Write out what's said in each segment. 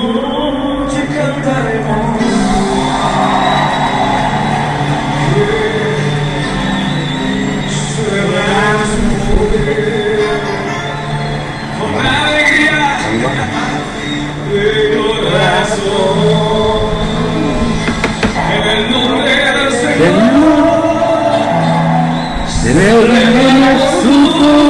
Noche cantaremos, celebrar su poder con alegría de corazón, en el nombre del Señor, celebremos su poder.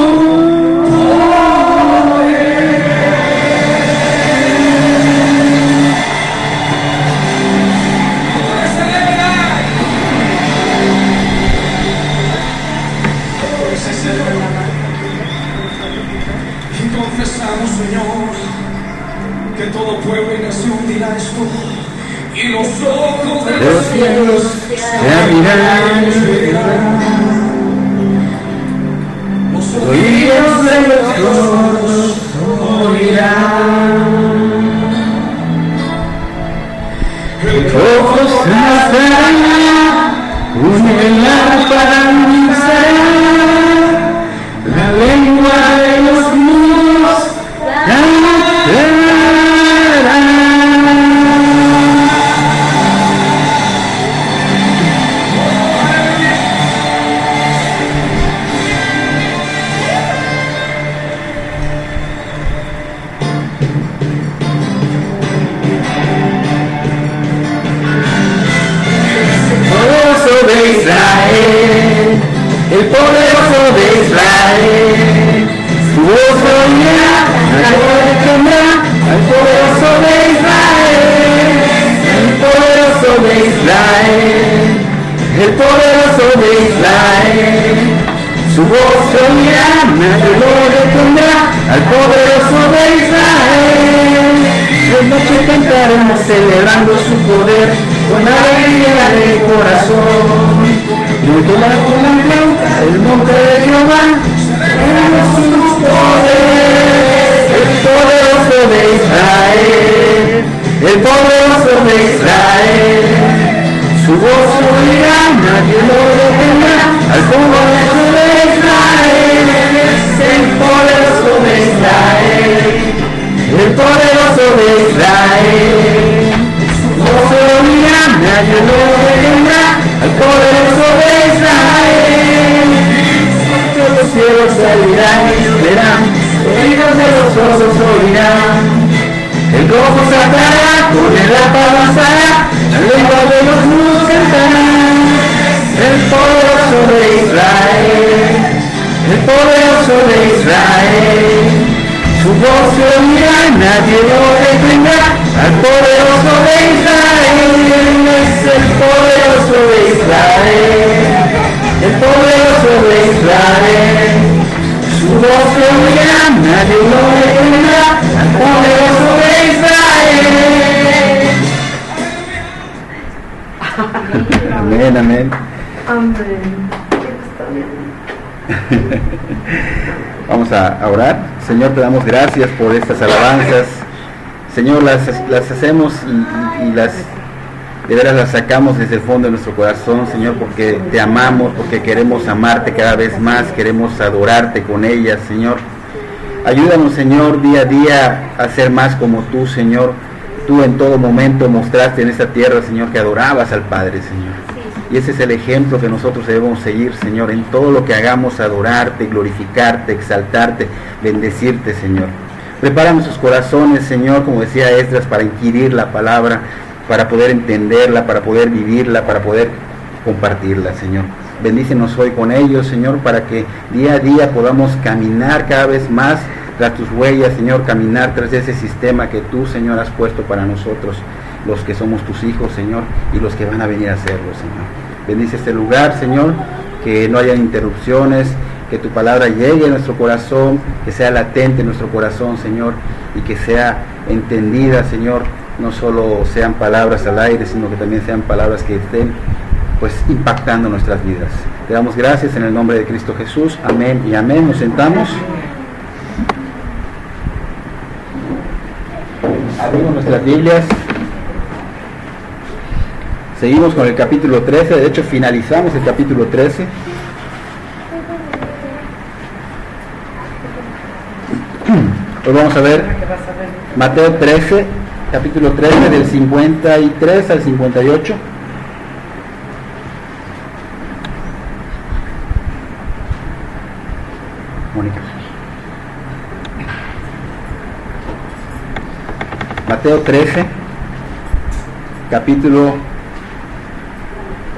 Señor, que todo pueblo y nación dirá esto, y los ojos de los cielos se abrirán, los oídos de los sordos oirán, los ojos nacerán, unen la esperanza, la lengua de los muros el poderoso de Israel, su voz oirá, nadie tendrá, al poderoso de Israel, el poderoso de Israel, el poderoso de Israel, su voz oirá, nadie lo detendrá, al poderoso de Israel, de noche cantaremos celebrando su poder, con alegría de corazón. Yo la flauta, el nombre de Jehová, en sus poderes, el poderoso de Israel, el poderoso de Israel, su voz oirá, nadie lo detendrá, al poderoso de Israel, el poderoso de Israel, el poderoso de Israel, su voz oirá, nadie lo detendrá, al poderoso de Israel, los cielos salirán y verán, oídos de los sordos oirán, el gozo saltará, con el arpa avanzará, la lengua de los mudos cantarán, el poderoso de Israel, el poderoso de Israel, su voz se oirá, nadie lo detendrá, al poderoso de Israel, es el poderoso de Israel, el poderoso de Israel, su voz se oirá, nadie lo detendrá, al poderoso de Israel. Amén, amén. Amén. Vamos a orar. Señor, te damos gracias por estas alabanzas. Señor, las hacemos y las de veras las sacamos desde el fondo de nuestro corazón, Señor, porque te amamos, porque queremos amarte cada vez más, queremos adorarte con ellas, Señor. Ayúdanos, Señor, día a día a ser más como tú, Señor. Tú en todo momento mostraste en esta tierra, Señor, que adorabas al Padre, Señor. Y ese es el ejemplo que nosotros debemos seguir, Señor, en todo lo que hagamos, adorarte, glorificarte, exaltarte, bendecirte, Señor. Prepara nuestros corazones, Señor, como decía Esdras, para inquirir la palabra, para poder entenderla, para poder vivirla, para poder compartirla, Señor. Bendícenos hoy con ellos, Señor, para que día a día podamos caminar cada vez más tras tus huellas, Señor, caminar tras ese sistema que tú, Señor, has puesto para nosotros, los que somos tus hijos, Señor, y los que van a venir a serlo, Señor. Bendice este lugar, Señor, que no haya interrupciones, que tu palabra llegue a nuestro corazón, que sea latente en nuestro corazón, Señor, y que sea entendida, Señor, no solo sean palabras al aire, sino que también sean palabras que estén pues impactando nuestras vidas. Te damos gracias en el nombre de Cristo Jesús. Amén y amén. Nos sentamos. Abrimos nuestras Biblias. Seguimos con el capítulo 13. De hecho, finalizamos el capítulo 13. Hoy vamos a ver Mateo 13, capítulo 13, del 53 al 58. Mónica. Mateo 13, capítulo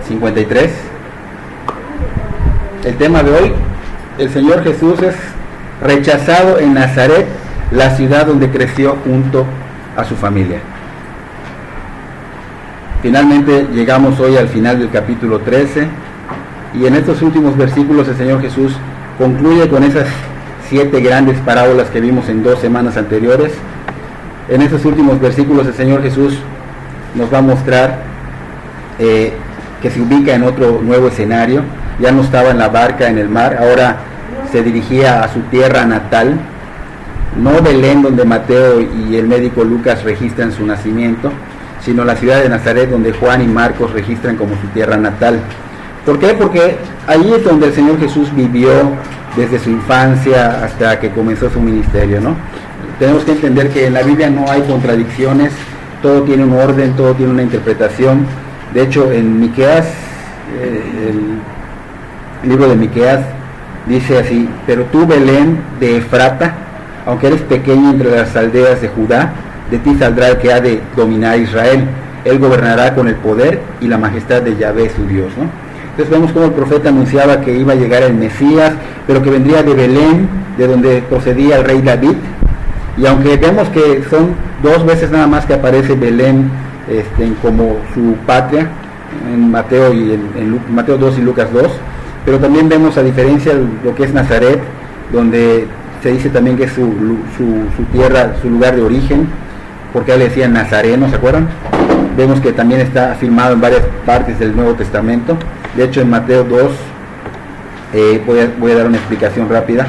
53. El tema de hoy, el Señor Jesús es rechazado en Nazaret, la ciudad donde creció junto a su familia. Finalmente llegamos hoy al final del capítulo 13 y en estos últimos versículos el Señor Jesús concluye con esas 7 grandes parábolas que vimos en 2 semanas anteriores. En estos últimos versículos el Señor Jesús nos va a mostrar que se ubica en otro nuevo escenario. Ya no estaba en la barca en el mar, ahora se dirigía a su tierra natal, no Belén donde Mateo y el médico Lucas registran su nacimiento, sino la ciudad de Nazaret donde Juan y Marcos registran como su tierra natal. ¿Por qué? Porque ahí es donde el Señor Jesús vivió desde su infancia hasta que comenzó su ministerio, ¿no? Tenemos que entender que en la Biblia no hay contradicciones, todo tiene un orden, todo tiene una interpretación. De hecho, en Miqueas, el libro de Miqueas dice así: pero tú, Belén de Efrata, aunque eres pequeño entre las aldeas de Judá, de ti saldrá el que ha de dominar Israel. Él gobernará con el poder y la majestad de Yahvé su Dios, ¿no? Entonces vemos cómo el profeta anunciaba que iba a llegar el Mesías, pero que vendría de Belén, de donde procedía el rey David. Y aunque vemos que son 2 veces nada más que aparece Belén como su patria, en Mateo y en Mateo 2 y Lucas 2, pero también vemos a diferencia lo que es Nazaret, donde se dice también que es su tierra, su lugar de origen, porque le decían Nazareno, ¿se acuerdan? Vemos que también está afirmado en varias partes del Nuevo Testamento. De hecho, en Mateo 2, voy a dar una explicación rápida.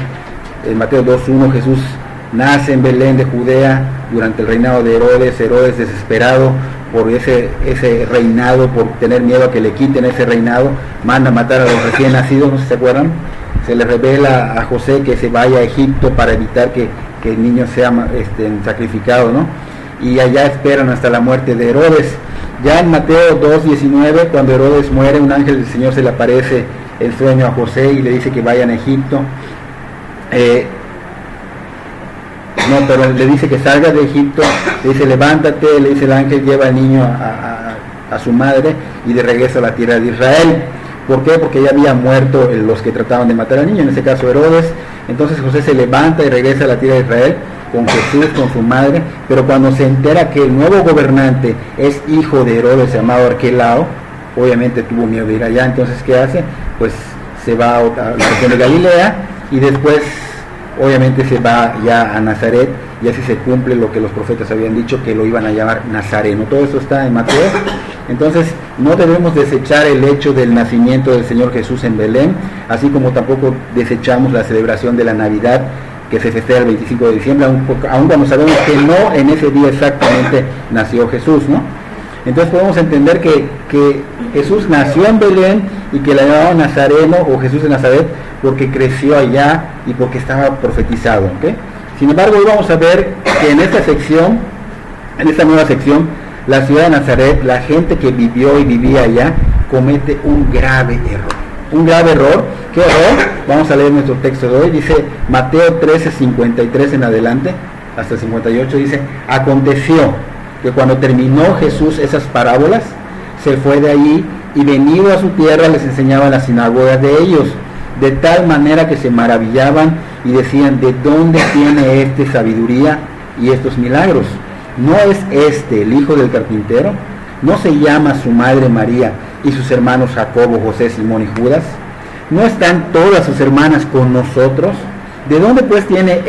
En Mateo 2:1, Jesús nace en Belén de Judea durante el reinado de Herodes. Herodes, desesperado por ese reinado, por tener miedo a que le quiten ese reinado, manda a matar a los recién nacidos, no sé si se acuerdan. Se le revela a José que se vaya a Egipto para evitar que el niño sea sacrificado, ¿no? Y allá esperan hasta la muerte de Herodes. Ya en Mateo 2:19, cuando Herodes muere, un ángel del Señor se le aparece en sueño a José y le dice que vayan a Egipto. Pero le dice que salga de Egipto, le dice levántate, le dice el ángel, lleva al niño a su madre y de regreso a la tierra de Israel. ¿Por qué? Porque ya había muerto los que trataban de matar al niño, en este caso Herodes. Entonces José se levanta y regresa a la tierra de Israel con Jesús, con su madre, pero cuando se entera que el nuevo gobernante es hijo de Herodes, llamado Arquelao, obviamente tuvo miedo de ir allá. Entonces, ¿qué hace? Pues se va a la región de Galilea y después obviamente se va ya a Nazaret, y así se cumple lo que los profetas habían dicho, que lo iban a llamar Nazareno. Todo eso está en Mateo. Entonces no debemos desechar el hecho del nacimiento del Señor Jesús en Belén, así como tampoco desechamos la celebración de la Navidad, que se festeja el 25 de diciembre, aun cuando sabemos que no en ese día exactamente nació Jesús, ¿no? Entonces podemos entender que Jesús nació en Belén y que la llamaban Nazareno o Jesús de Nazaret porque creció allá y porque estaba profetizado, ¿okay? Sin embargo, hoy vamos a ver que en esta sección, en esta nueva sección, la ciudad de Nazaret, la gente que vivió y vivía allá, comete un grave error. Un grave error. ¿Qué error? Vamos a leer nuestro texto de hoy. Dice Mateo 13:53 en adelante, hasta el 58, dice: aconteció que cuando terminó Jesús esas parábolas, se fue de allí y venido a su tierra les enseñaba en las sinagogas de ellos, de tal manera que se maravillaban y decían: ¿de dónde tiene este sabiduría y estos milagros? ¿No es este el hijo del carpintero? ¿No se llama su madre María y sus hermanos Jacobo, José, Simón y Judas? ¿No están todas sus hermanas con nosotros? ¿De dónde pues tiene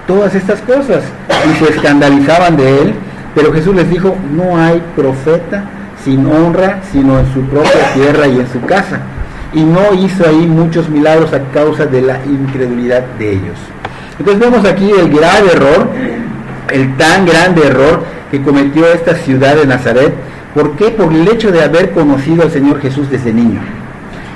todas estas cosas? Y se escandalizaban de él. Pero Jesús les dijo, no hay profeta sin honra, sino en su propia tierra y en su casa. Y no hizo ahí muchos milagros a causa de la incredulidad de ellos. Entonces vemos aquí el grave error, el tan grande error que cometió esta ciudad de Nazaret. ¿Por qué? Por el hecho de haber conocido al Señor Jesús desde niño.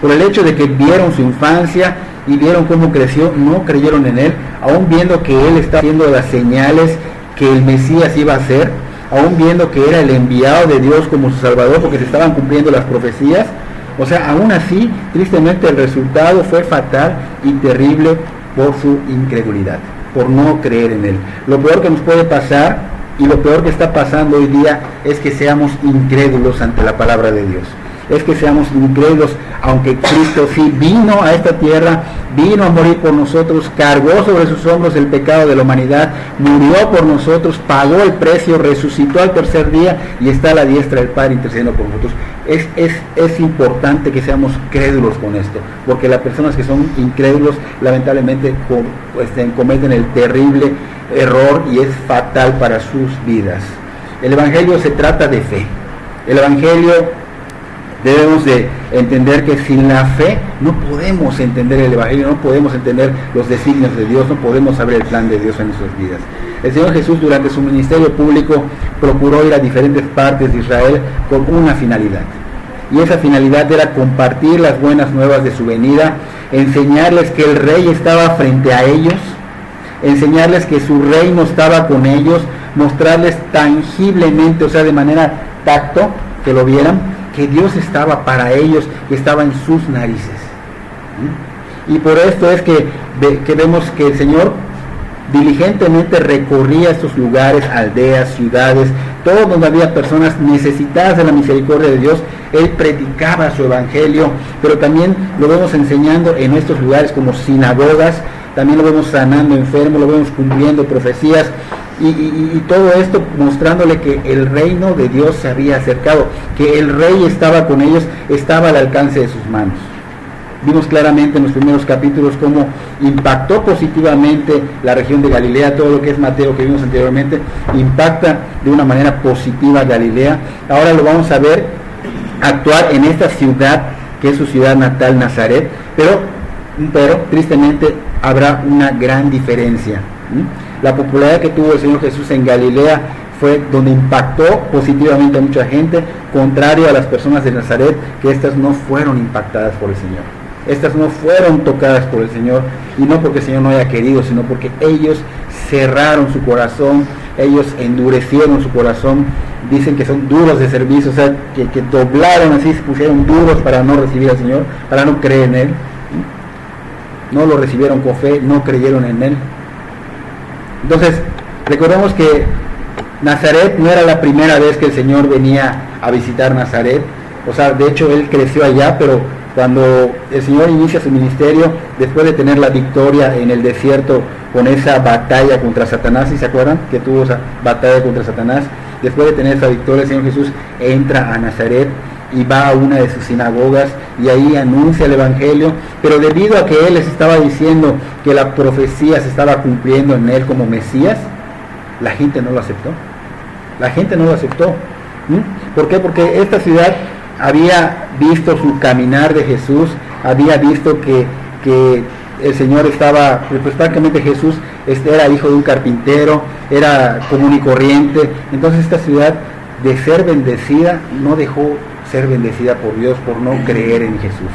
Por el hecho de que vieron su infancia y vieron cómo creció, no creyeron en Él, aún viendo que Él está haciendo las señales que el Mesías iba a hacer, aún viendo que era el enviado de Dios como su Salvador, porque se estaban cumpliendo las profecías. O sea, aún así, tristemente el resultado fue fatal y terrible por su incredulidad, por no creer en Él. Lo peor que nos puede pasar y lo peor que está pasando hoy día es que seamos incrédulos ante la palabra de Dios. Es que seamos incrédulos, aunque Cristo sí vino a esta tierra, vino a morir por nosotros, cargó sobre sus hombros el pecado de la humanidad, murió por nosotros, pagó el precio, resucitó al tercer día y está a la diestra del Padre intercediendo por nosotros. Es importante que seamos crédulos con esto, porque las personas que son incrédulos lamentablemente cometen el terrible error y es fatal para sus vidas. El Evangelio se trata de fe. El Evangelio, debemos de entender que sin la fe no podemos entender el Evangelio, no podemos entender los designios de Dios, no podemos saber el plan de Dios en nuestras vidas. El Señor Jesús durante su ministerio público procuró ir a diferentes partes de Israel con una finalidad. Y esa finalidad era compartir las buenas nuevas de su venida, enseñarles que el Rey estaba frente a ellos, enseñarles que su reino estaba con ellos, mostrarles tangiblemente, o sea, de manera tacto, que lo vieran, que Dios estaba para ellos, que estaba en sus narices. Y por esto es que vemos que el Señor diligentemente recorría estos lugares, aldeas, ciudades, todo donde había personas necesitadas de la misericordia de Dios. Él predicaba su evangelio, pero también lo vemos enseñando en estos lugares como sinagogas, también lo vemos sanando enfermos, lo vemos cumpliendo profecías, y todo esto mostrándole que el reino de Dios se había acercado, que el Rey estaba con ellos, estaba al alcance de sus manos. Vimos claramente en los primeros capítulos cómo impactó positivamente la región de Galilea. Todo lo que es Mateo, que vimos anteriormente, impacta de una manera positiva a Galilea. Ahora lo vamos a ver actuar en esta ciudad que es su ciudad natal, Nazaret, pero tristemente habrá una gran diferencia. La popularidad que tuvo el Señor Jesús en Galilea fue donde impactó positivamente a mucha gente, contrario a las personas de Nazaret, que estas no fueron impactadas por el Señor. Estas no fueron tocadas por el Señor, y no porque el Señor no haya querido, sino porque ellos cerraron su corazón, ellos endurecieron su corazón. Dicen que son duros de servicio, o sea, que doblaron así, se pusieron duros para no recibir al Señor, para no creer en Él. No lo recibieron con fe, no creyeron en Él. Entonces, recordemos que Nazaret no era la primera vez que el Señor venía a visitar Nazaret. O sea, de hecho, Él creció allá, pero cuando el Señor inicia su ministerio, después de tener la victoria en el desierto con esa batalla contra Satanás, ¿sí se acuerdan? Que tuvo esa batalla contra Satanás. Después de tener esa victoria, el Señor Jesús entra a Nazaret y va a una de sus sinagogas y ahí anuncia el Evangelio, pero debido a que Él les estaba diciendo que la profecía se estaba cumpliendo en Él como Mesías, la gente no lo aceptó. La gente no lo aceptó. ¿Por qué? Porque esta ciudad había visto su caminar de Jesús, había visto que el Señor estaba, pues prácticamente Jesús era hijo de un carpintero, era común y corriente. Entonces esta ciudad, de ser bendecida, no dejó ser bendecida por Dios por no creer en Jesús.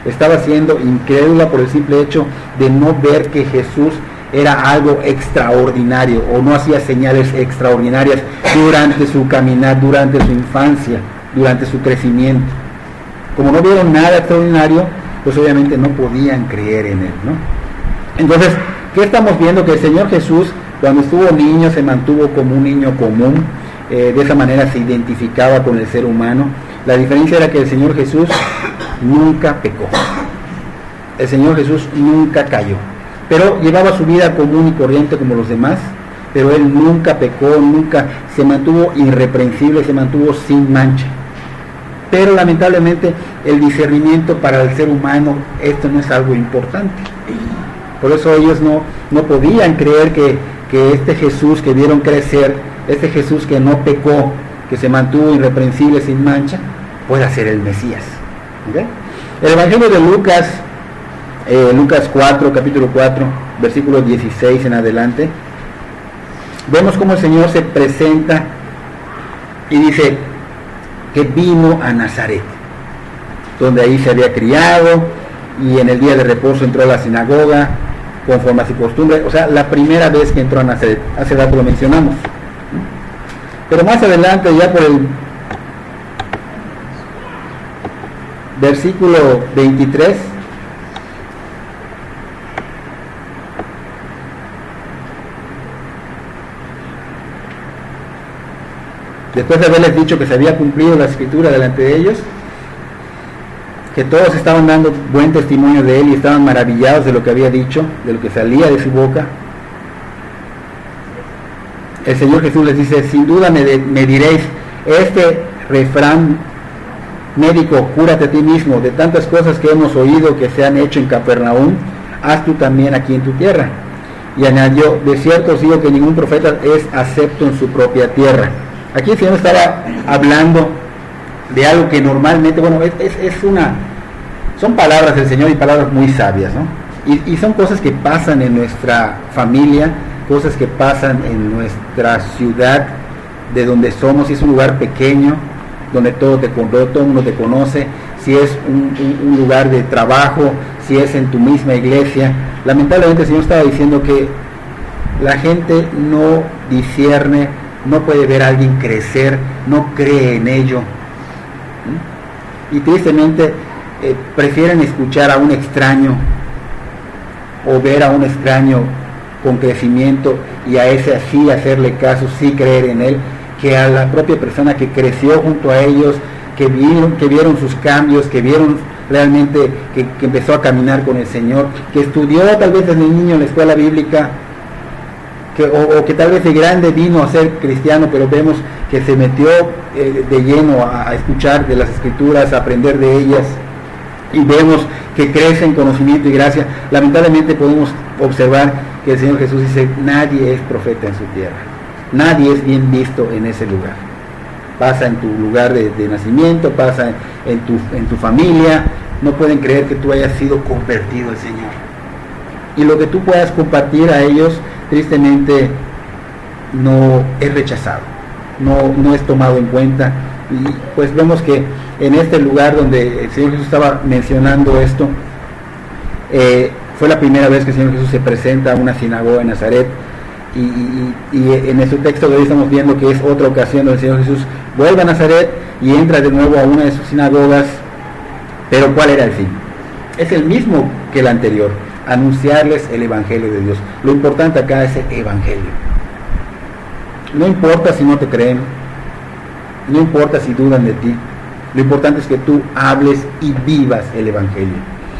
Estaba siendo incrédula por el simple hecho de no ver que Jesús era algo extraordinario, o no hacía señales extraordinarias durante su caminar, durante su infancia, durante su crecimiento. Como no vieron nada extraordinario, pues obviamente no podían creer en Él, ¿no? Entonces, ¿qué estamos viendo? Que el Señor Jesús, cuando estuvo niño, se mantuvo como un niño común. De esa manera se identificaba con el ser humano. La diferencia era que el Señor Jesús nunca pecó. El Señor Jesús nunca cayó, pero llevaba su vida común y corriente como los demás, pero Él nunca pecó, nunca se mantuvo irreprensible, se mantuvo sin mancha. Pero lamentablemente el discernimiento para el ser humano, esto no es algo importante. Por eso ellos no podían creer que este Jesús que vieron crecer este Jesús que no pecó, que se mantuvo irreprensible, sin mancha, pueda ser el Mesías. ¿Okay? El Evangelio de Lucas, Lucas 4, capítulo 4, versículo 16 en adelante, vemos cómo el Señor se presenta y dice que vino a Nazaret, donde ahí se había criado, y en el día de reposo entró a la sinagoga conforme a su costumbre. O sea, la primera vez que entró a Nazaret, hace rato lo mencionamos. Pero más adelante, ya por el versículo 23, después de haberles dicho que se había cumplido la escritura delante de ellos, que todos estaban dando buen testimonio de él y estaban maravillados de lo que había dicho, de lo que salía de su boca, el Señor Jesús les dice: sin duda me diréis este refrán médico, cúrate a ti mismo, de tantas cosas que hemos oído que se han hecho en Capernaum, haz tú también aquí en tu tierra. Y añadió: de cierto os digo que ningún profeta es acepto en su propia tierra. Aquí el Señor estaba hablando de algo que normalmente, bueno, son palabras del Señor y palabras muy sabias, ¿no? Y son cosas que pasan en nuestra familia, cosas que pasan en nuestra ciudad, de donde somos. Si es un lugar pequeño, donde todo el mundo te conoce, si es un lugar de trabajo, si es en tu misma iglesia, lamentablemente el Señor estaba diciendo que la gente no discierne, no puede ver a alguien crecer, no cree en ello. Y tristemente prefieren escuchar a un extraño o ver a un extraño con crecimiento y a ese así hacerle caso, sí creer en él, que a la propia persona que creció junto a ellos, que vieron sus cambios, que vieron realmente que empezó a caminar con el Señor, que estudió tal vez desde niño en la escuela bíblica, o que tal vez de grande vino a ser cristiano, pero vemos que se metió de lleno a escuchar de las Escrituras, a aprender de ellas, y vemos que crece en conocimiento y gracia. Lamentablemente podemos observar que el Señor Jesús dice: nadie es profeta en su tierra, nadie es bien visto en ese lugar. Pasa en tu lugar de nacimiento, pasa en tu familia, no pueden creer que tú hayas sido convertido al Señor. Y lo que tú puedas compartir a ellos, tristemente, no es rechazado, no es tomado en cuenta. Y pues vemos que en este lugar donde el Señor Jesús estaba mencionando esto, fue la primera vez que el Señor Jesús se presenta a una sinagoga en Nazaret, y en este texto de hoy estamos viendo que es otra ocasión donde el Señor Jesús vuelve a Nazaret y entra de nuevo a una de sus sinagogas. Pero ¿cuál era el fin? Es el mismo que el anterior: anunciarles el Evangelio de Dios. Lo importante acá es el Evangelio. No importa si no te creen, no importa si dudan de ti, lo importante es que tú hables y vivas el Evangelio,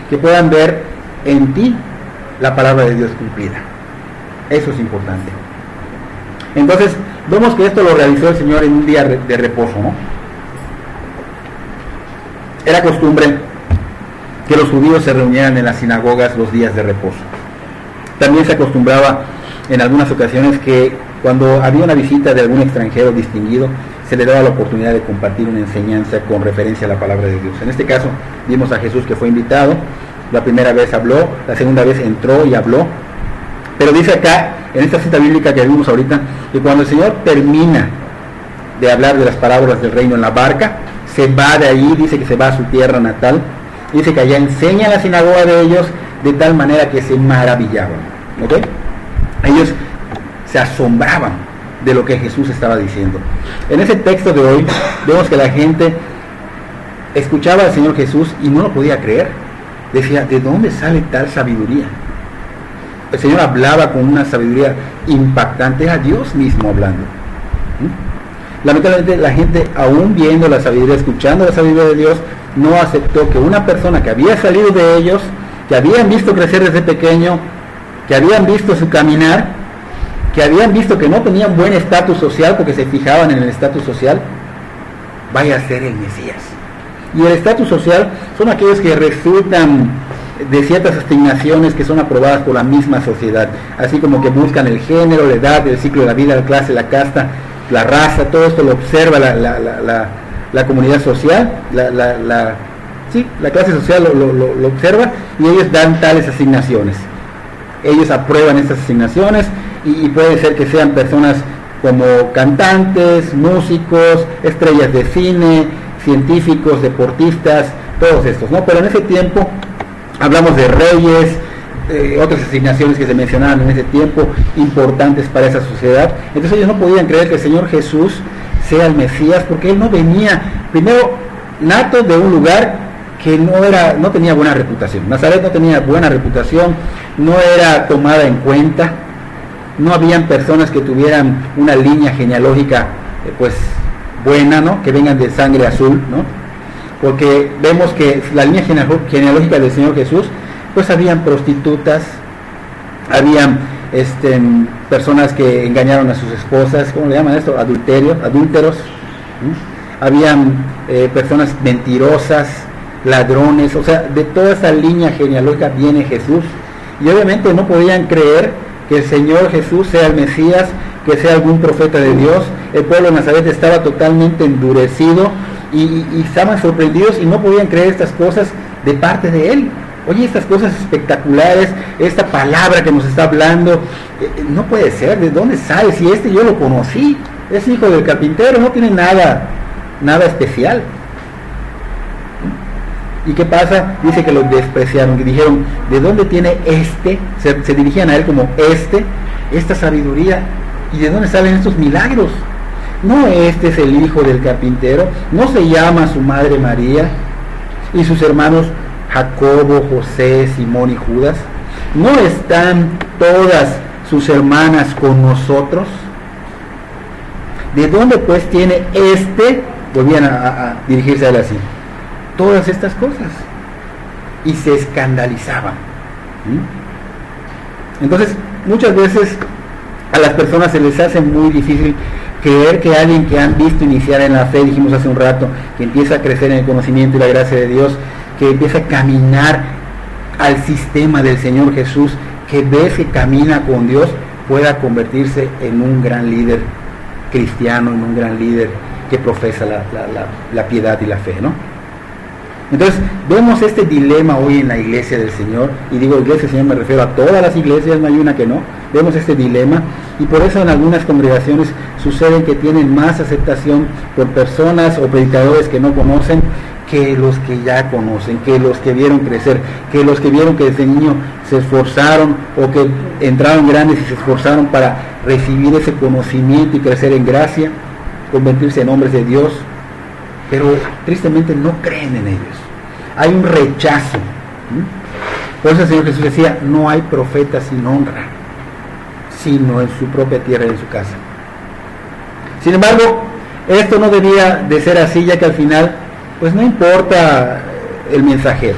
que puedan ver en ti la palabra de Dios cumplida. Eso es importante. Entonces vemos que esto lo realizó el Señor en un día de reposo, ¿no? Era costumbre que los judíos se reunieran en las sinagogas los días de reposo. También se acostumbraba en algunas ocasiones que cuando había una visita de algún extranjero distinguido, se le daba la oportunidad de compartir una enseñanza con referencia a la palabra de Dios. En este caso vimos a Jesús que fue invitado, la primera vez habló, la segunda vez entró y habló, pero dice acá, en esta cita bíblica que vimos ahorita, que cuando el Señor termina de hablar de las parábolas del reino en la barca, se va de ahí, dice que se va a su tierra natal, dice que allá enseña la sinagoga de ellos, de tal manera que se maravillaban, ¿ok? Ellos se asombraban de lo que Jesús estaba diciendo. En ese texto de hoy vemos que la gente escuchaba al Señor Jesús y no lo podía creer. Decía: ¿de dónde sale tal sabiduría? El Señor hablaba con una sabiduría impactante, era Dios mismo hablando. Lamentablemente la gente, aún viendo la sabiduría, escuchando la sabiduría de Dios, no aceptó que una persona que había salido de ellos, que habían visto crecer desde pequeño, que habían visto su caminar, que habían visto que no tenían buen estatus social porque se fijaban en el estatus social, vaya a ser el Mesías. Y el estatus social son aquellos que resultan de ciertas asignaciones que son aprobadas por la misma sociedad, así como que buscan el género, la edad, el ciclo de la vida, la clase, la casta, la raza, todo esto lo observa la comunidad social, la clase social lo observa, y ellos dan tales asignaciones. Ellos aprueban estas asignaciones, y puede ser que sean personas como cantantes, músicos, estrellas de cine, científicos, deportistas, todos estos, ¿no? Pero en ese tiempo hablamos de reyes, otras asignaciones que se mencionaban en ese tiempo, importantes para esa sociedad. Entonces ellos no podían creer que el Señor Jesús sea el Mesías, porque Él no venía, primero, nato de un lugar que no tenía buena reputación. Nazaret no tenía buena reputación, no era tomada en cuenta, no habían personas que tuvieran una línea genealógica pues buena, ¿no? Que vengan de sangre azul, ¿no? Porque vemos que la línea genealógica del Señor Jesús, pues habían prostitutas, habían personas que engañaron a sus esposas, ¿cómo le llaman esto? Adúlteros, ¿no? Habían personas mentirosas, ladrones, o sea, de toda esa línea genealógica viene Jesús, y obviamente no podían creer que el Señor Jesús sea el Mesías, que sea algún profeta de Dios. El pueblo de Nazaret estaba totalmente endurecido, y estaban sorprendidos y no podían creer estas cosas de parte de Él. Oye, estas cosas espectaculares, esta palabra que nos está hablando, no puede ser, ¿de dónde sale? Si yo lo conocí, es hijo del carpintero, no tiene nada especial. ¿Y qué pasa? Dice que lo despreciaron, que dijeron, ¿de dónde tiene se dirigían a Él como esta sabiduría? ¿Y de dónde salen estos milagros? No, es el hijo del carpintero, no se llama su madre María, y sus hermanos Jacobo, José, Simón y Judas. ¿No están todas sus hermanas con nosotros? ¿De dónde pues tiene volvían a dirigirse a Él así, todas estas cosas? Y se escandalizaban. Entonces, muchas veces a las personas se les hace muy difícil creer que alguien que han visto iniciar en la fe, dijimos hace un rato, que empieza a crecer en el conocimiento y la gracia de Dios, que empieza a caminar al sistema del Señor Jesús, que ve que camina con Dios, pueda convertirse en un gran líder cristiano, en un gran líder que profesa la piedad y la fe, ¿no? Entonces, vemos este dilema hoy en la iglesia del Señor, y digo iglesia del Señor, me refiero a todas las iglesias, no hay una que no. Vemos este dilema, y por eso en algunas congregaciones sucede que tienen más aceptación por personas o predicadores que no conocen, que los que ya conocen, que los que vieron crecer, que los que vieron que desde niño se esforzaron, o que entraron grandes y se esforzaron para recibir ese conocimiento y crecer en gracia, convertirse en hombres de Dios, pero tristemente no creen en ellos. Hay un rechazo. Por eso el Señor Jesús decía, no hay profeta sin honra, sino en su propia tierra y en su casa. Sin embargo, esto no debía de ser así, ya que al final pues no importa el mensajero,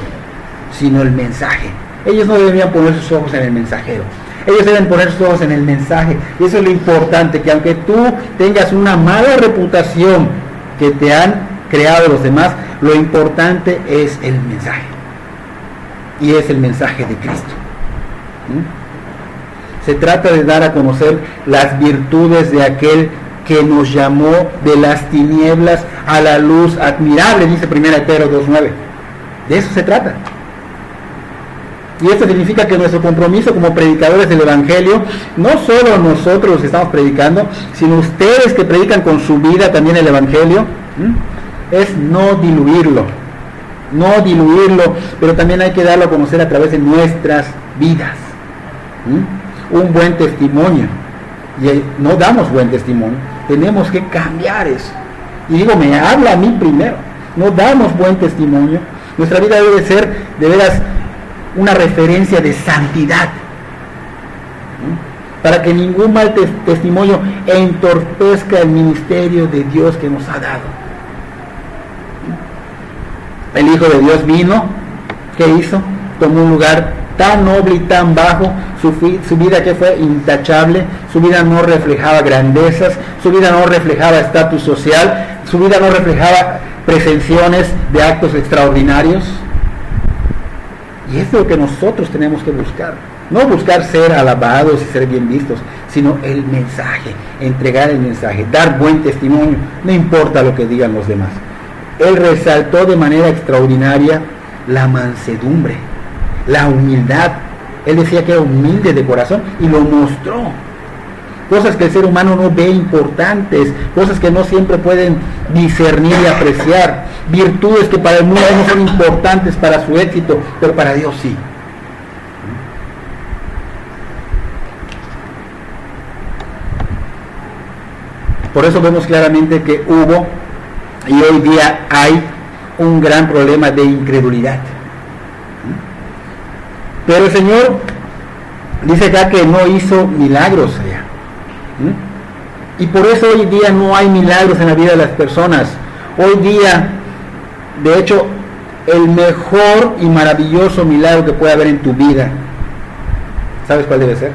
sino el mensaje. Ellos no deberían poner sus ojos en el mensajero, ellos deben poner sus ojos en el mensaje. Y eso es lo importante, que aunque tú tengas una mala reputación que te han creado los demás, lo importante es el mensaje, y es el mensaje de Cristo. Se trata de dar a conocer las virtudes de aquel que nos llamó de las tinieblas a la luz admirable, dice 1 Pedro 2:9. De eso se trata. Y esto significa que nuestro compromiso como predicadores del Evangelio, no solo nosotros los que estamos predicando, sino ustedes que predican con su vida también el Evangelio, es no diluirlo, pero también hay que darlo a conocer a través de nuestras vidas. Un buen testimonio. Y no damos buen testimonio, tenemos que cambiar eso. Y digo, me habla a mí primero. No damos buen testimonio. Nuestra vida debe ser de veras una referencia de santidad, para que ningún mal testimonio entorpezca el ministerio de Dios que nos ha dado. El Hijo de Dios vino, ¿qué hizo? Tomó un lugar tan noble y tan bajo, su vida que fue intachable, su vida no reflejaba grandezas, su vida no reflejaba estatus social, su vida no reflejaba pretensiones de actos extraordinarios. Y es lo que nosotros tenemos que buscar. No buscar ser alabados y ser bien vistos, sino el mensaje, entregar el mensaje, dar buen testimonio, no importa lo que digan los demás. Él resaltó de manera extraordinaria la mansedumbre, la humildad. Él decía que era humilde de corazón y lo mostró. Cosas que el ser humano no ve importantes, cosas que no siempre pueden discernir y apreciar, virtudes que para el mundo no son importantes para su éxito, pero para Dios sí. Por eso vemos claramente que hubo y hoy día hay un gran problema de incredulidad. Pero el Señor dice acá que no hizo milagros allá. Y por eso hoy día no hay milagros en la vida de las personas. Hoy día, de hecho, el mejor y maravilloso milagro que puede haber en tu vida, ¿sabes cuál debe ser?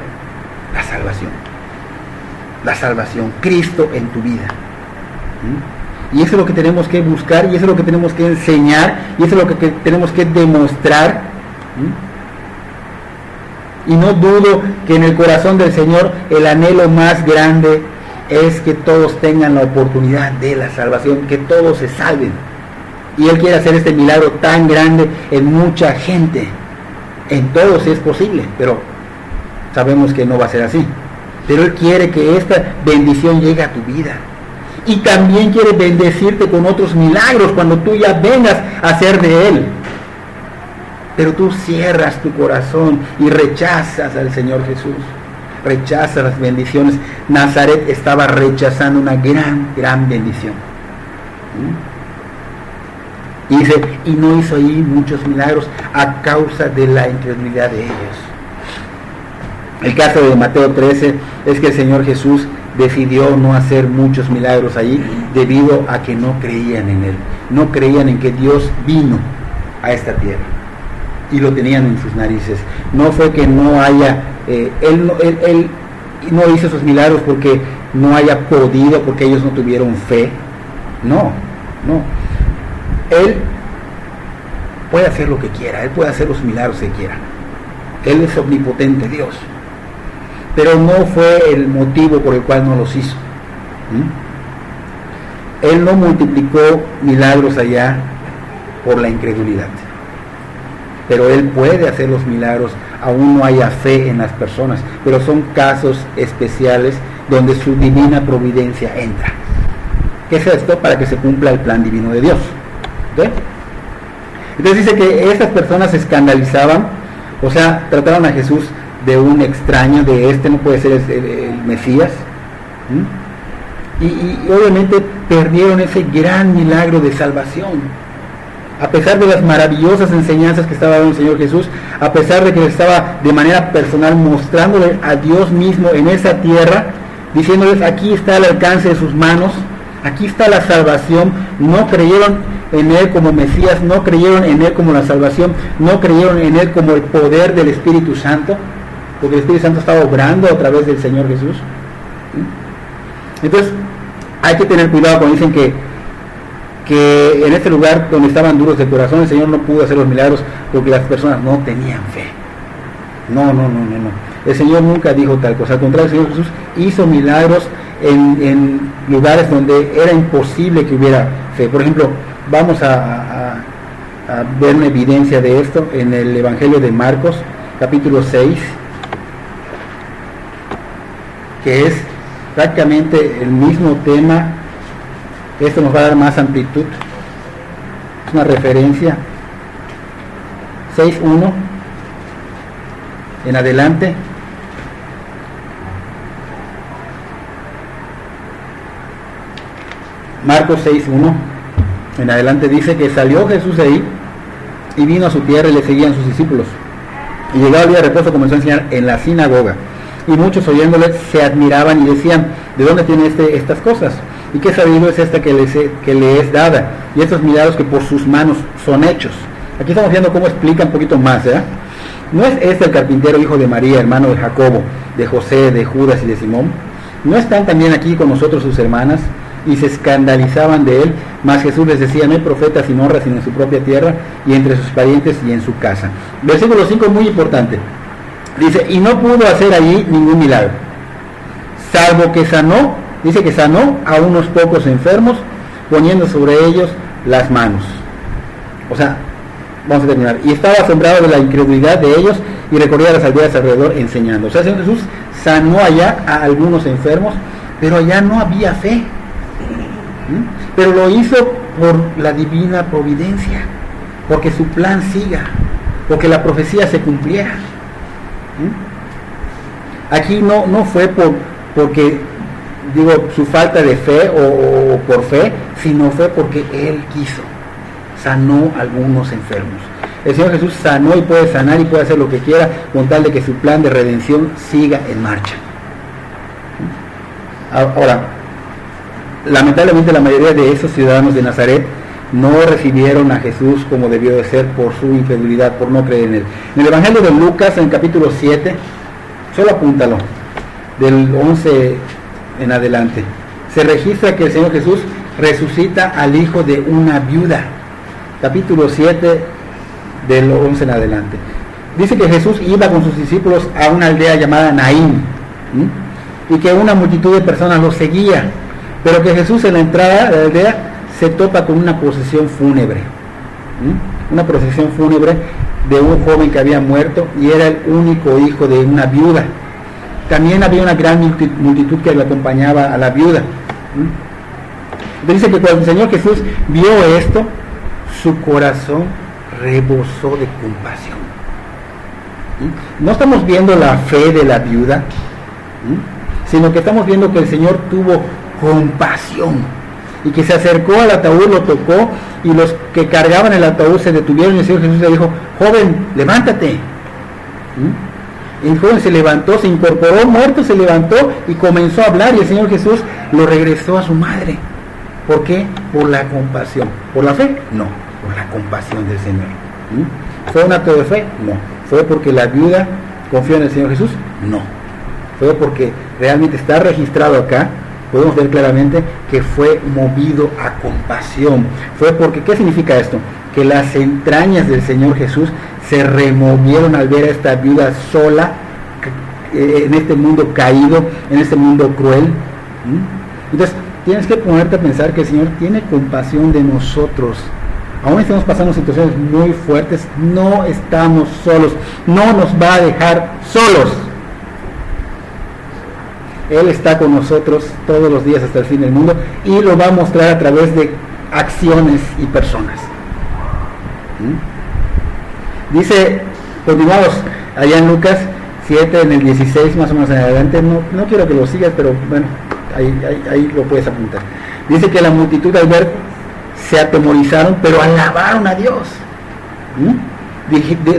La salvación. La salvación, Cristo en tu vida. Y eso es lo que tenemos que buscar, y eso es lo que tenemos que enseñar, y eso es lo que tenemos que demostrar. Y no dudo que en el corazón del Señor el anhelo más grande es que todos tengan la oportunidad de la salvación, que todos se salven. Y Él quiere hacer este milagro tan grande en mucha gente. En todos es posible, pero sabemos que no va a ser así. Pero Él quiere que esta bendición llegue a tu vida. Y también quiere bendecirte con otros milagros cuando tú ya vengas a ser de Él. Pero tú cierras tu corazón y rechazas al Señor Jesús. Rechazas las bendiciones. Nazaret estaba rechazando una gran bendición. Y dice, y no hizo ahí muchos milagros a causa de la incredulidad de ellos. El caso de Mateo 13 es que el Señor Jesús decidió no hacer muchos milagros allí debido a que no creían en Él. No creían en que Dios vino a esta tierra y lo tenían en sus narices. No fue que no haya, él no hizo esos milagros porque no haya podido, porque ellos no tuvieron fe. No. Él puede hacer lo que quiera, Él puede hacer los milagros que quiera. Él es omnipotente Dios. Pero no fue el motivo por el cual no los hizo. Él no multiplicó milagros allá por la incredulidad. Pero Él puede hacer los milagros, aún no haya fe en las personas. Pero son casos especiales donde su divina providencia entra. ¿Qué es esto? Para que se cumpla el plan divino de Dios. ¿Okay? Entonces dice que estas personas se escandalizaban, o sea, trataron a Jesús de un extraño, de este no puede ser el Mesías. Y obviamente perdieron ese gran milagro de salvación. A pesar de las maravillosas enseñanzas que estaba dando el Señor Jesús, a pesar de que estaba de manera personal mostrándole a Dios mismo en esa tierra, diciéndoles, aquí está el alcance de sus manos, aquí está la salvación. No creyeron en Él como Mesías, no creyeron en Él como la salvación, no creyeron en Él como el poder del Espíritu Santo, porque el Espíritu Santo estaba obrando a través del Señor Jesús. Entonces hay que tener cuidado cuando dicen que en este lugar donde estaban duros de corazón el Señor no pudo hacer los milagros porque las personas no tenían fe. No. El Señor nunca dijo tal cosa. Al contrario, el Señor Jesús hizo milagros en lugares donde era imposible que hubiera fe. Por ejemplo, vamos a ver una evidencia de esto en el Evangelio de Marcos, capítulo 6, que es prácticamente el mismo tema. Esto nos va a dar más amplitud. Es una referencia. 6.1 en adelante. Marcos 6.1 en adelante dice que salió Jesús de ahí y vino a su tierra y le seguían sus discípulos. Y llegado el día de reposo comenzó a enseñar en la sinagoga. Y muchos oyéndole se admiraban y decían, ¿de dónde tiene estas cosas? ¿Y qué sabiduría es esta que le es dada? Y estos milagros que por sus manos son hechos. Aquí estamos viendo cómo explica un poquito más, ¿verdad? ¿No es este el carpintero, hijo de María, hermano de Jacobo, de José, de Judas y de Simón? ¿No están también aquí con nosotros sus hermanas? Y se escandalizaban de él. Mas Jesús les decía, no hay profeta sin honra sino en su propia tierra y entre sus parientes y en su casa. Versículo 5, muy importante. Dice, y no pudo hacer allí ningún milagro, salvo que sanó, dice que sanó a unos pocos enfermos, poniendo sobre ellos las manos. O sea, vamos a terminar. Y estaba asombrado de la incredulidad de ellos y recorría las aldeas alrededor enseñando. O sea, el Señor Jesús sanó allá a algunos enfermos, pero allá no había fe. Pero lo hizo por la divina providencia, porque su plan siga, porque la profecía se cumpliera. Aquí no fue porque digo su falta de fe o por fe, sino fue porque Él quiso. Sanó a algunos enfermos. El Señor Jesús sanó y puede sanar y puede hacer lo que quiera con tal de que su plan de redención siga en marcha. Ahora, lamentablemente la mayoría de esos ciudadanos de Nazaret no recibieron a Jesús como debió de ser por su incredulidad, por no creer en Él. En el Evangelio de Lucas, en capítulo 7, solo apúntalo, del 11 en adelante, se registra que el Señor Jesús resucita al hijo de una viuda. Capítulo 7, del 11 en adelante. Dice que Jesús iba con sus discípulos a una aldea llamada Naín, y que una multitud de personas lo seguía, pero que Jesús en la entrada de la aldea se topa con una procesión fúnebre, una procesión fúnebre de un joven que había muerto y era el único hijo de una viuda. También había una gran multitud que le acompañaba a la viuda. Dice que cuando el Señor Jesús vio esto, su corazón rebosó de compasión. No estamos viendo la fe de la viuda, sino que estamos viendo que el Señor tuvo compasión y que se acercó al ataúd, lo tocó, y los que cargaban el ataúd se detuvieron y el Señor Jesús le dijo: joven, levántate. Y el joven se levantó, se incorporó muerto, se levantó y comenzó a hablar, y el Señor Jesús lo regresó a su madre. ¿Por qué? Por la compasión. ¿Por la fe? No, por la compasión del Señor. ¿Fue un acto de fe? No. ¿Fue porque la viuda confió en el Señor Jesús? No. Fue porque realmente está registrado acá, podemos ver claramente que fue movido a compasión. Fue porque, ¿qué significa esto? Que las entrañas del Señor Jesús se removieron al ver a esta viuda sola en este mundo caído, en este mundo cruel. Entonces tienes que ponerte a pensar que el Señor tiene compasión de nosotros. Aún estamos pasando situaciones muy fuertes, no estamos solos, no nos va a dejar solos. Él está con nosotros todos los días hasta el fin del mundo y lo va a mostrar a través de acciones y personas. Dice, continuamos allá en Lucas 7, en el 16 más o menos en adelante, no quiero que lo sigas, pero bueno, ahí lo puedes apuntar. Dice que la multitud al ver se atemorizaron, pero alabaron a Dios.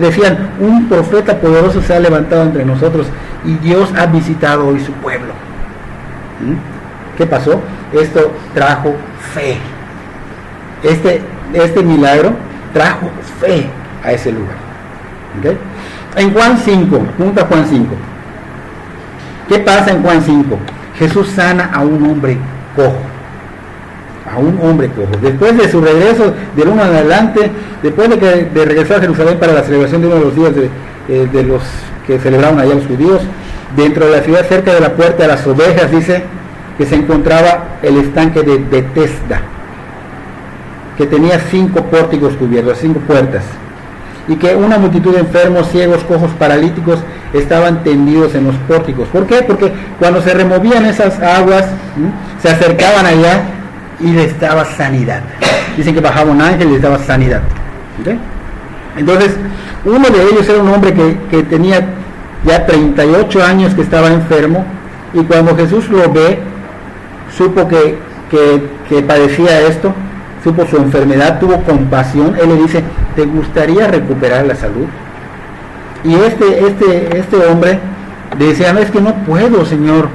Decían: un profeta poderoso se ha levantado entre nosotros y Dios ha visitado hoy su pueblo. ¿Qué pasó? Esto trajo fe. Este milagro trajo fe a ese lugar. ¿Okay? En Juan 5, punta Juan 5. ¿Qué pasa en Juan 5? Jesús sana a un hombre cojo. A un hombre cojo. Después de su regreso del 1 en adelante, después de regresar a Jerusalén para la celebración de uno de los días de los que celebraron allá los judíos, dentro de la ciudad, cerca de la puerta de las ovejas, dice que se encontraba el estanque de Betesda, que tenía 5 pórticos cubiertos, 5 puertas, y que una multitud de enfermos, ciegos, cojos, paralíticos estaban tendidos en los pórticos. ¿Por qué? Porque cuando se removían esas aguas, se acercaban allá y les daba sanidad. Dicen que bajaba un ángel y les daba sanidad. ¿Okay? Entonces, uno de ellos era un hombre que tenía ya 38 años, que estaba enfermo, y cuando Jesús lo ve, supo que padecía esto, supo su enfermedad, tuvo compasión. Él le dice: ¿te gustaría recuperar la salud? Y este hombre decía: no, es que no puedo, Señor,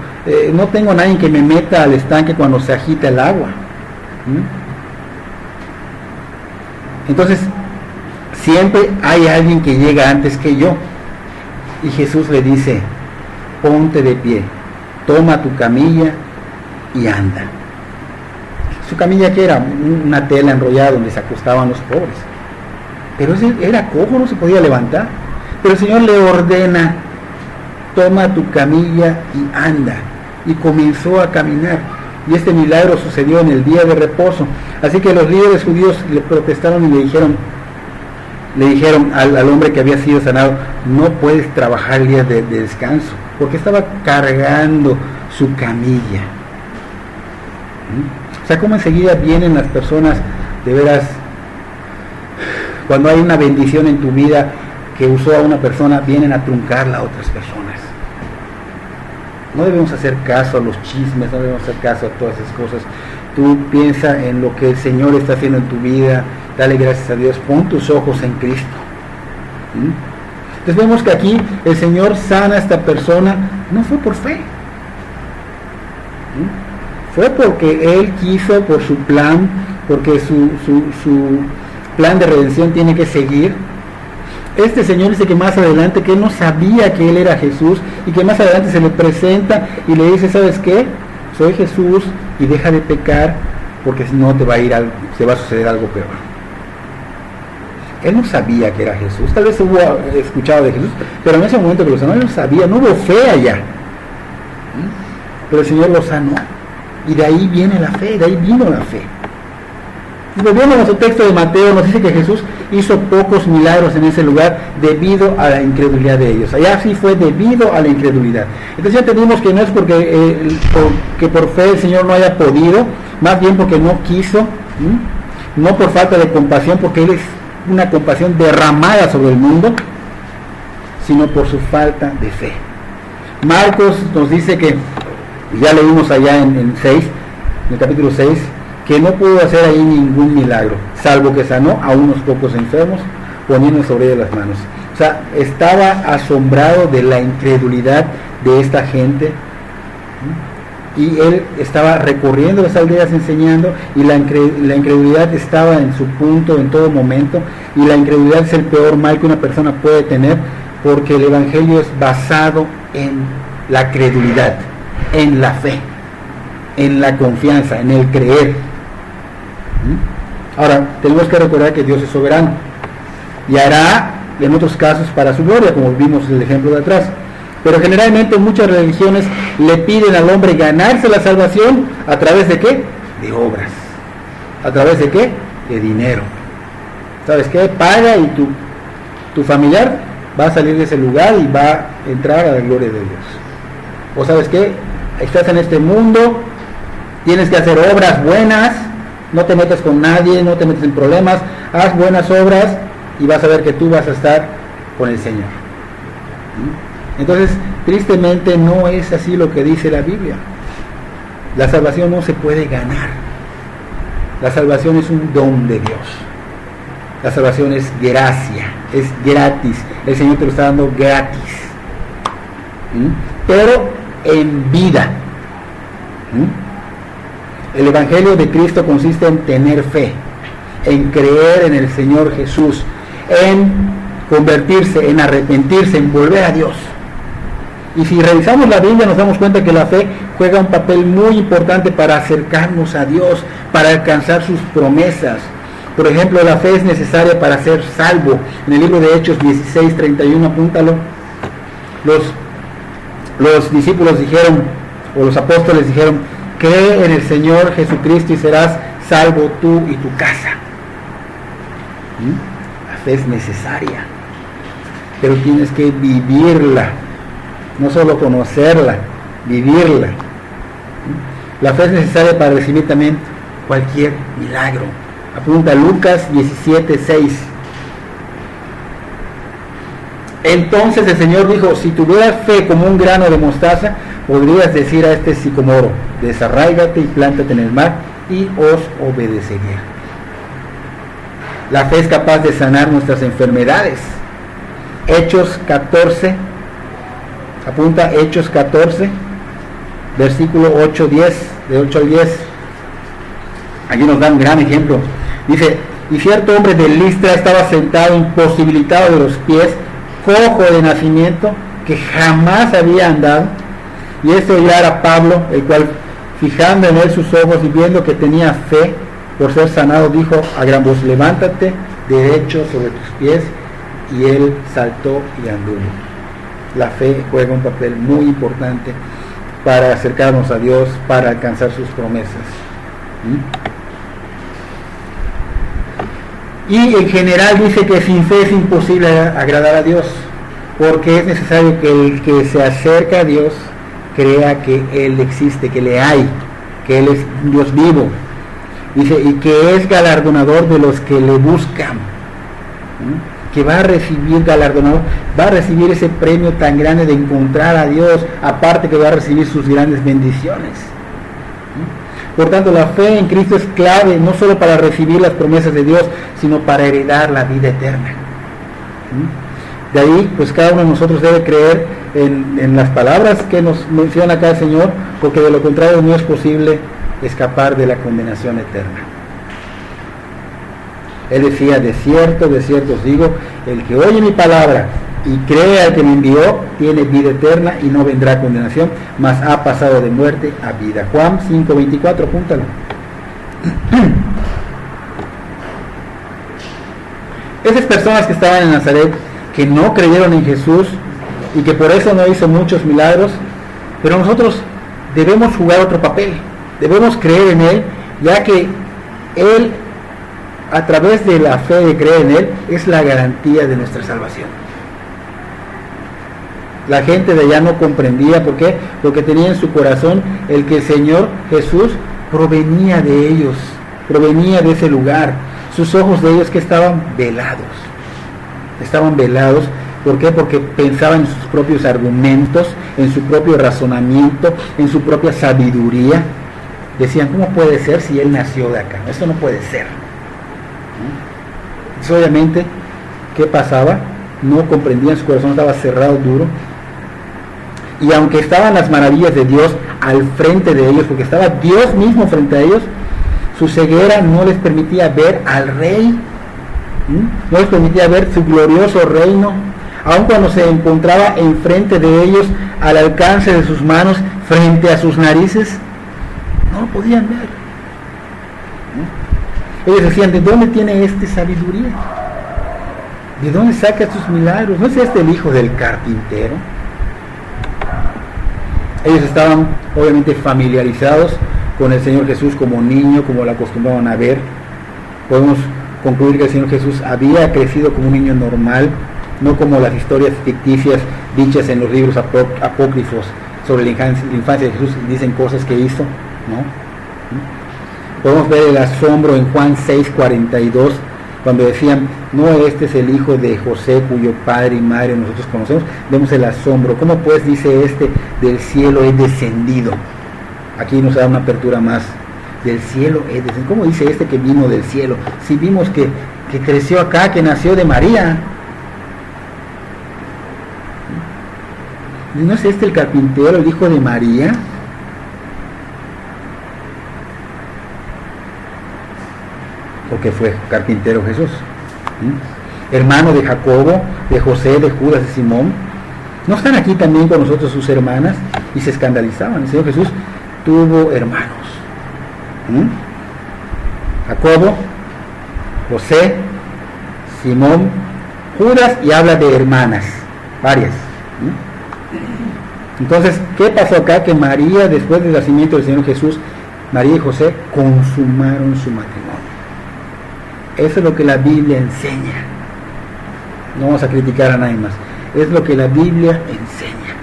no tengo nadie que me meta al estanque cuando se agita el agua. Entonces, siempre hay alguien que llega antes que yo. Y Jesús le dice: ponte de pie, toma tu camilla y anda. Su camilla, que era una tela enrollada donde se acostaban los pobres, pero ese era cojo, no se podía levantar. Pero el Señor le ordena toma tu camilla y anda. Y comenzó a caminar. Y este milagro sucedió en el día de reposo. Así que los líderes judíos le protestaron y le dijeron al hombre que había sido sanado: no puedes trabajar el día de descanso, porque estaba cargando su camilla. O sea, como enseguida vienen las personas, de veras, cuando hay una bendición en tu vida que usó a una persona, vienen a truncarla a otras personas. No debemos hacer caso a los chismes, no debemos hacer caso a todas esas cosas. Tú piensa en lo que el Señor está haciendo en tu vida, dale gracias a Dios, pon tus ojos en Cristo. Entonces vemos que aquí el Señor sana a esta persona, no fue por fe, fue porque Él quiso, por su plan, porque su plan de redención tiene que seguir. Este Señor dice que más adelante, que Él no sabía que Él era Jesús, y que más adelante se le presenta y le dice: ¿sabes qué? Soy Jesús y deja de pecar, porque si no te va a suceder algo peor. Él no sabía que era Jesús, tal vez hubo escuchado de Jesús, pero en ese momento que lo sanó, él no sabía, no hubo fe allá. Pero el Señor lo sanó, y de ahí viene la fe, de ahí vino la fe. Y volviendo a nuestro texto de Mateo, nos dice que Jesús hizo pocos milagros en ese lugar debido a la incredulidad de ellos. Allá sí fue debido a la incredulidad. Entonces ya entendimos que no es porque por fe el Señor no haya podido, más bien porque no quiso, no por falta de compasión, porque Él es una compasión derramada sobre el mundo, sino por su falta de fe. Marcos nos dice que, ya leímos allá en el capítulo 6, que no pudo hacer ahí ningún milagro, salvo que sanó a unos pocos enfermos poniendo sobre ellos las manos. O sea, estaba asombrado de la incredulidad de esta gente, y Él estaba recorriendo las aldeas enseñando, y la incredulidad estaba en su punto en todo momento, y la incredulidad es el peor mal que una persona puede tener, porque el Evangelio es basado en la credulidad, en la fe, en la confianza, en el creer. Ahora, tenemos que recordar que Dios es soberano y hará en otros casos para su gloria, como vimos en el ejemplo de atrás. Pero generalmente muchas religiones le piden al hombre ganarse la salvación a través de ¿qué? De obras. ¿A través de qué? De dinero. ¿Sabes qué? Paga y tu familiar va a salir de ese lugar y va a entrar a la gloria de Dios. O ¿sabes qué? Estás en este mundo, tienes que hacer obras buenas, no te metas con nadie, no te metas en problemas, haz buenas obras y vas a ver que tú vas a estar con el Señor. Entonces, tristemente no es así lo que dice la Biblia. La salvación no se puede ganar. La salvación es un don de Dios. La salvación es gracia, es gratis. El Señor te lo está dando gratis. Pero en vida. El Evangelio de Cristo consiste en tener fe, en creer en el Señor Jesús, en convertirse, en arrepentirse, en volver a Dios. Y si revisamos la Biblia nos damos cuenta que la fe juega un papel muy importante para acercarnos a Dios, para alcanzar sus promesas. Por ejemplo, la fe es necesaria para ser salvo. En el libro de Hechos 16:31, apúntalo. Los discípulos dijeron, o los apóstoles dijeron: cree en el Señor Jesucristo y serás salvo tú y tu casa. La fe es necesaria, pero tienes que vivirla, no solo conocerla, vivirla. La fe es necesaria para recibir también cualquier milagro. Apunta Lucas 17:6. Entonces el Señor dijo: si tuvieras fe como un grano de mostaza, podrías decir a este sicómoro: desarráigate y plántate en el mar, y os obedecería. La fe es capaz de sanar nuestras enfermedades. Hechos 14, apunta Hechos 14, versículo 8-10, de 8 al 10. Aquí nos da un gran ejemplo. Dice: y cierto hombre de Listra estaba sentado imposibilitado de los pies, cojo de nacimiento, que jamás había andado. Y este oyó a Pablo, el cual, fijando en él sus ojos y viendo que tenía fe por ser sanado, dijo a gran voz: levántate derecho sobre tus pies. Y él saltó y anduvo. la fe juega un papel muy importante para acercarnos a Dios, para alcanzar sus promesas. Y en general dice que sin fe es imposible agradar a Dios, porque es necesario que el que se acerca a Dios crea que Él existe, que le hay, que Él es un Dios vivo. Dice, y que es galardonador de los que le buscan, que va a recibir galardonador, va a recibir ese premio tan grande de encontrar a Dios, aparte que va a recibir sus grandes bendiciones. Por tanto, la fe en Cristo es clave, no solo para recibir las promesas de Dios, sino para heredar la vida eterna. De ahí, pues cada uno de nosotros debe creer en las palabras que nos menciona acá el Señor, porque de lo contrario no es posible escapar de la condenación eterna. Él decía, de cierto os digo, el que oye mi palabra y cree al que me envió, tiene vida eterna y no vendrá a condenación, mas ha pasado de muerte a vida. Juan 5:24, apúntalo. Esas personas que estaban en Nazaret, que no creyeron en Jesús y que por eso no hizo muchos milagros, pero nosotros debemos jugar otro papel, debemos creer en Él, ya que Él, a través de la fe de creer en Él, es la garantía de nuestra salvación. La gente de allá no comprendía, ¿por qué? Porque tenía en su corazón el que el Señor Jesús provenía de ellos, provenía de ese lugar. Sus ojos de ellos que estaban velados, ¿por qué? Porque pensaban en sus propios argumentos, en su propio razonamiento, en su propia sabiduría. Decían, ¿cómo puede ser si Él nació de acá? Esto no puede ser. Entonces, obviamente, ¿qué pasaba? No comprendían, su corazón estaba cerrado, duro. Y aunque estaban las maravillas de Dios al frente de ellos, porque estaba Dios mismo frente a ellos, su ceguera no les permitía ver al Rey, no les permitía ver su glorioso reino, aun cuando se encontraba enfrente de ellos, al alcance de sus manos, frente a sus narices, no lo podían ver. Ellos decían, ¿de dónde tiene este sabiduría? ¿De dónde saca estos milagros? ¿No es este el hijo del carpintero? Ellos estaban obviamente familiarizados con el Señor Jesús como niño, como lo acostumbraban a ver. Podemos concluir que el Señor Jesús había crecido como un niño normal, no como las historias ficticias dichas en los libros apócrifos sobre la infancia de Jesús, dicen cosas que hizo, ¿no? Podemos ver el asombro en Juan 6:42, cuando decían, no, este es el hijo de José, cuyo padre y madre nosotros conocemos. Vemos el asombro. ¿Cómo pues dice este, del cielo he descendido? Aquí nos da una apertura más. Del cielo he descendido. ¿Cómo dice este que vino del cielo? Si vimos que creció acá, que nació de María. ¿No es este el carpintero, el hijo de María? Porque fue carpintero Jesús, hermano de Jacobo, de José, de Judas, de Simón. ¿No están aquí también con nosotros sus hermanas? Y se escandalizaban. El Señor Jesús tuvo hermanos, Jacobo, José, Simón, Judas, y habla de hermanas, varias. Entonces, ¿qué pasó acá? Que María, después del nacimiento del Señor Jesús, María y José consumaron su matrimonio. Eso es lo que la Biblia enseña. No vamos a criticar a nadie más. Es lo que la Biblia enseña.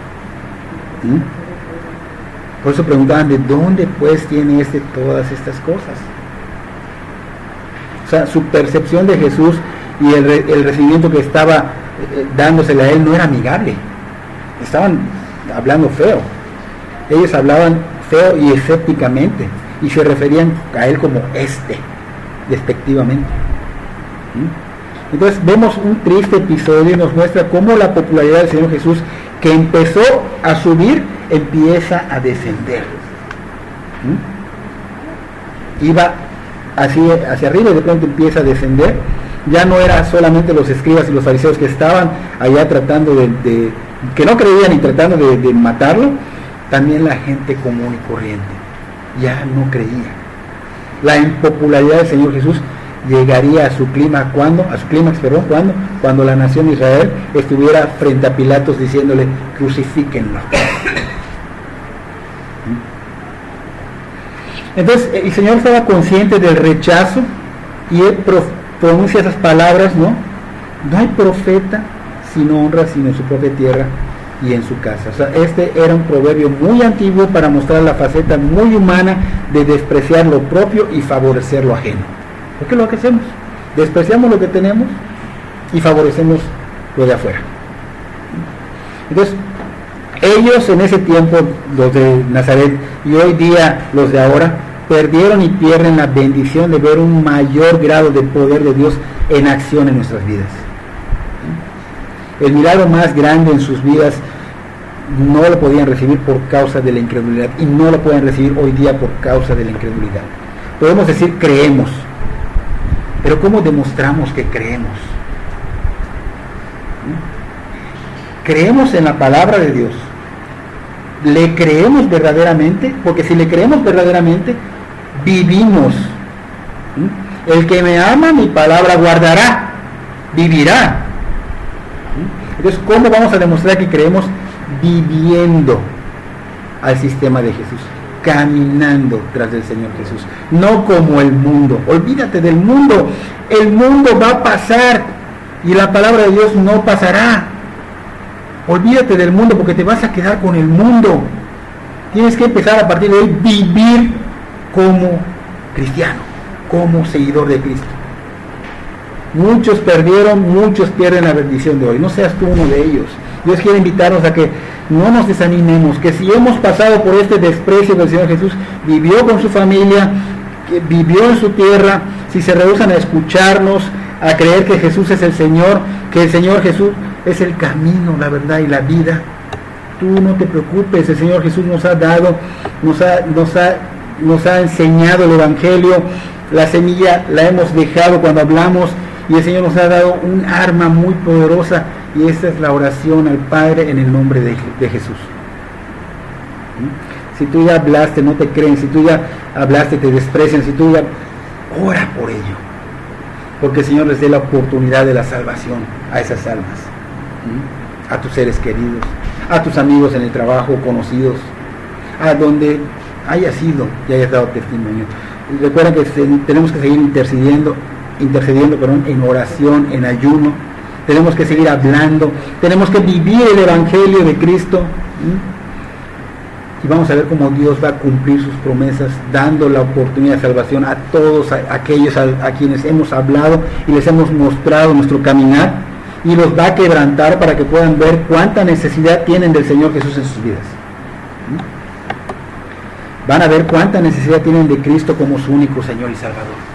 Por eso preguntaban, ¿de dónde pues tiene todas estas cosas? O sea, su percepción de Jesús y el recibimiento que estaba dándosele a Él no era amigable. Estaban hablando feo. Ellos hablaban feo y escépticamente, y se referían a Él como despectivamente. Entonces vemos un triste episodio y nos muestra cómo la popularidad del Señor Jesús, que empezó a subir, empieza a descender. Iba hacia arriba y de pronto empieza a descender. Ya no era solamente los escribas y los fariseos que estaban allá tratando que no creían y tratando de matarlo, también la gente común y corriente ya no creía. La impopularidad del Señor Jesús llegaría a su clímax, ¿cuándo? Cuando la nación de Israel estuviera frente a Pilatos diciéndole, crucifíquenlo. Entonces el Señor estaba consciente del rechazo y él pronuncia esas palabras, ¿no? No hay profeta sin honra sino en su propia tierra y en su casa. O sea, este era un proverbio muy antiguo para mostrar la faceta muy humana de despreciar lo propio y favorecer lo ajeno. Porque es lo que hacemos. Despreciamos lo que tenemos y favorecemos lo de afuera. Entonces, ellos en ese tiempo, los de Nazaret, y hoy día los de ahora, perdieron y pierden la bendición de ver un mayor grado de poder de Dios en acción en nuestras vidas. El milagro más grande en sus vidas no lo podían recibir por causa de la incredulidad y no lo pueden recibir hoy día por causa de la incredulidad. Podemos decir creemos, pero ¿cómo demostramos que creemos? Creemos en la palabra de Dios. ¿Le creemos verdaderamente? Porque si le creemos verdaderamente, vivimos. El que me ama, mi palabra guardará, vivirá. Entonces, ¿cómo vamos a demostrar que creemos? Viviendo al sistema de Jesús, caminando tras del Señor Jesús, no como el mundo. Olvídate del mundo, el mundo va a pasar y la palabra de Dios no pasará. Olvídate del mundo porque te vas a quedar con el mundo. Tienes que empezar a partir de hoy vivir como cristiano, como seguidor de Cristo. Muchos perdieron, muchos pierden la bendición de hoy. No seas tú uno de ellos. Dios quiere invitarnos a que no nos desanimemos, que si hemos pasado por este desprecio del Señor Jesús, vivió con su familia, que vivió en su tierra, si se rehúsan a escucharnos, a creer que Jesús es el Señor, que el Señor Jesús es el camino, la verdad y la vida, tú no te preocupes. El Señor Jesús nos ha dado, nos ha enseñado el Evangelio, la semilla la hemos dejado cuando hablamos, y el Señor nos ha dado un arma muy poderosa, y esa es la oración al Padre en el nombre de Jesús. Si tú ya hablaste, no te creen. Si tú ya hablaste, te desprecian. Si tú ya... ora por ello, porque el Señor les dé la oportunidad de la salvación a esas almas, a tus seres queridos, a tus amigos en el trabajo, conocidos, a donde hayas ido y hayas dado testimonio. Recuerda que tenemos que seguir intercediendo en oración, en ayuno. Tenemos que seguir hablando, tenemos que vivir el Evangelio de Cristo. Y vamos a ver cómo Dios va a cumplir sus promesas, dando la oportunidad de salvación a todos aquellos a quienes hemos hablado y les hemos mostrado nuestro caminar, y los va a quebrantar para que puedan ver cuánta necesidad tienen del Señor Jesús en sus vidas. Van a ver cuánta necesidad tienen de Cristo como su único Señor y Salvador.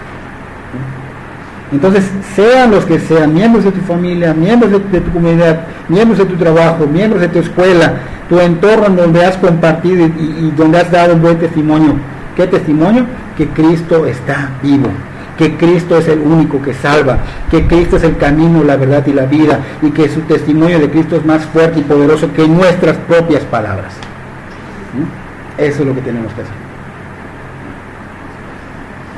Entonces, sean los que sean, miembros de tu familia, miembros de tu comunidad, miembros de tu trabajo, miembros de tu escuela, tu entorno en donde has compartido y donde has dado un buen testimonio. ¿Qué testimonio? Que Cristo está vivo, que Cristo es el único que salva, que Cristo es el camino, la verdad y la vida, y que su testimonio de Cristo es más fuerte y poderoso que nuestras propias palabras. Eso es lo que tenemos que hacer.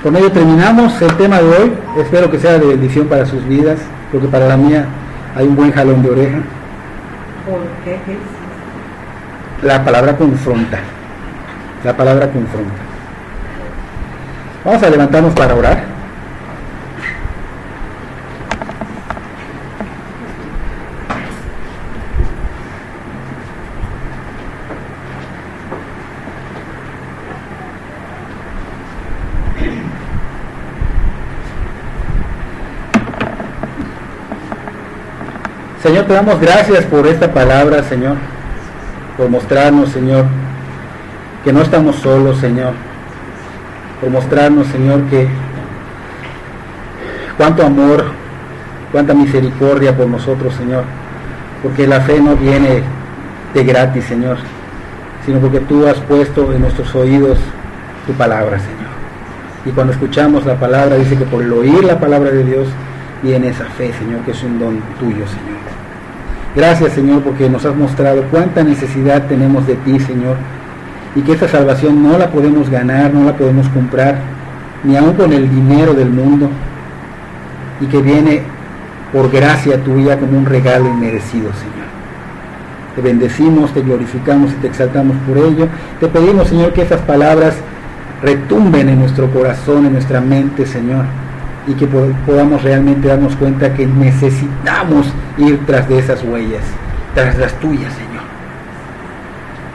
Con ello terminamos el tema de hoy. Espero que sea de bendición para sus vidas, porque para la mía hay un buen jalón de oreja. ¿Por qué? La palabra confronta. La palabra confronta. Vamos a levantarnos para orar. Señor, te damos gracias por esta palabra, Señor, por mostrarnos, Señor, que no estamos solos, Señor, por mostrarnos, Señor, que cuánto amor, cuánta misericordia por nosotros, Señor, porque la fe no viene de gratis, Señor, sino porque tú has puesto en nuestros oídos tu palabra, Señor. Y cuando escuchamos la palabra, dice que por el oír la palabra de Dios viene esa fe, Señor, que es un don tuyo, Señor. Gracias, Señor, porque nos has mostrado cuánta necesidad tenemos de ti, Señor, y que esta salvación no la podemos ganar, no la podemos comprar, ni aun con el dinero del mundo, y que viene por gracia tuya como un regalo inmerecido, Señor. Te bendecimos, te glorificamos y te exaltamos por ello. Te pedimos, Señor, que esas palabras retumben en nuestro corazón, en nuestra mente, Señor, y que podamos realmente darnos cuenta que necesitamos ir tras de esas huellas, tras las tuyas, Señor.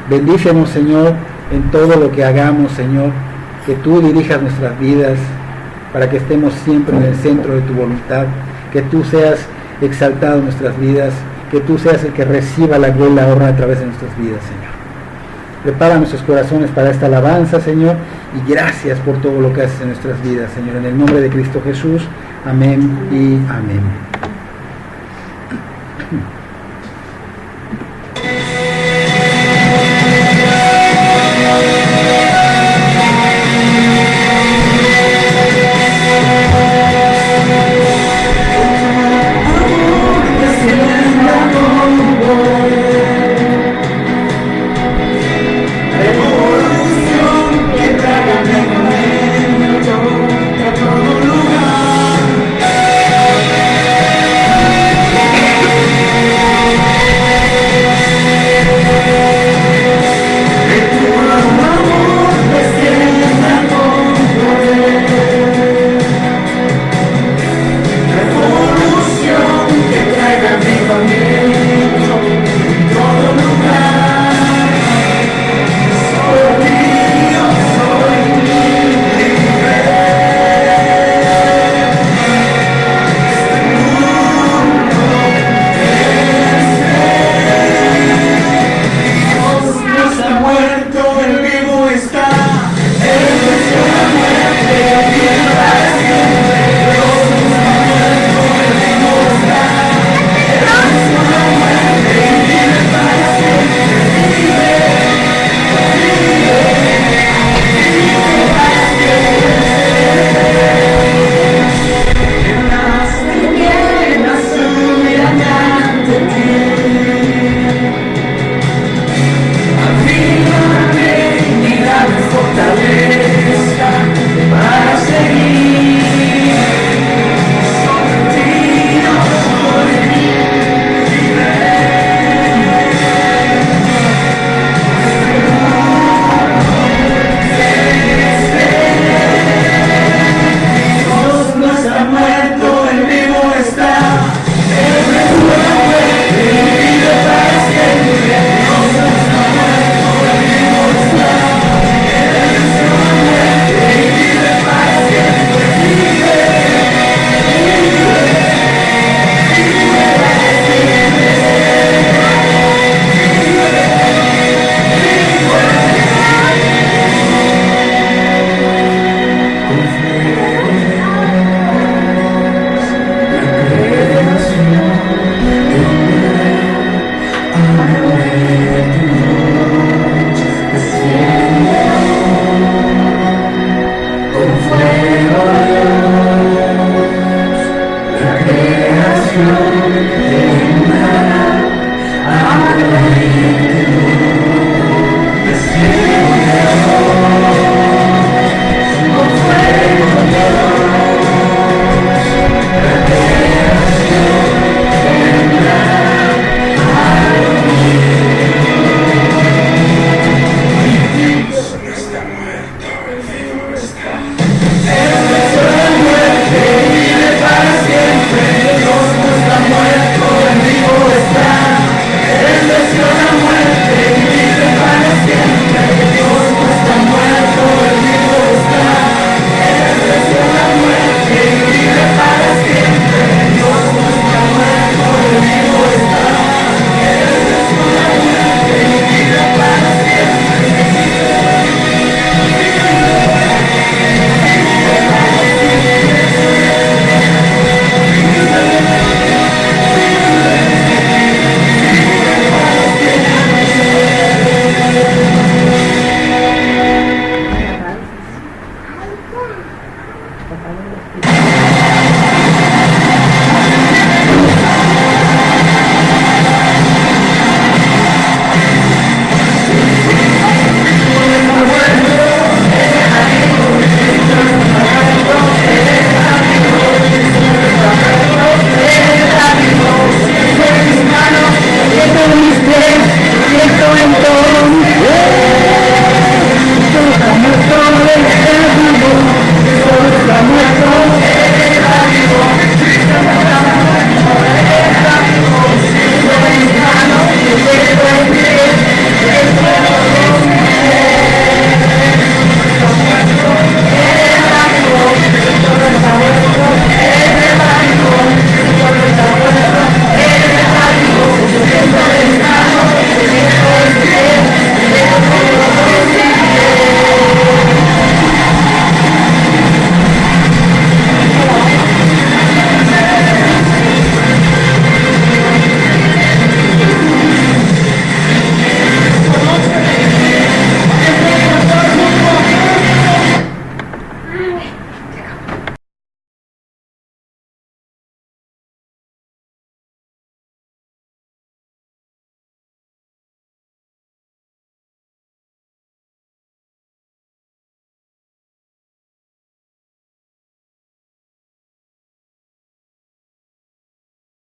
Bendícenos, Señor, en todo lo que hagamos, Señor, que tú dirijas nuestras vidas para que estemos siempre en el centro de tu voluntad, que tú seas exaltado en nuestras vidas, que tú seas el que reciba la gloria y la honra a través de nuestras vidas, Señor. Prepara nuestros corazones para esta alabanza, Señor, y gracias por todo lo que haces en nuestras vidas, Señor. En el nombre de Cristo Jesús, amén y amén. Amén.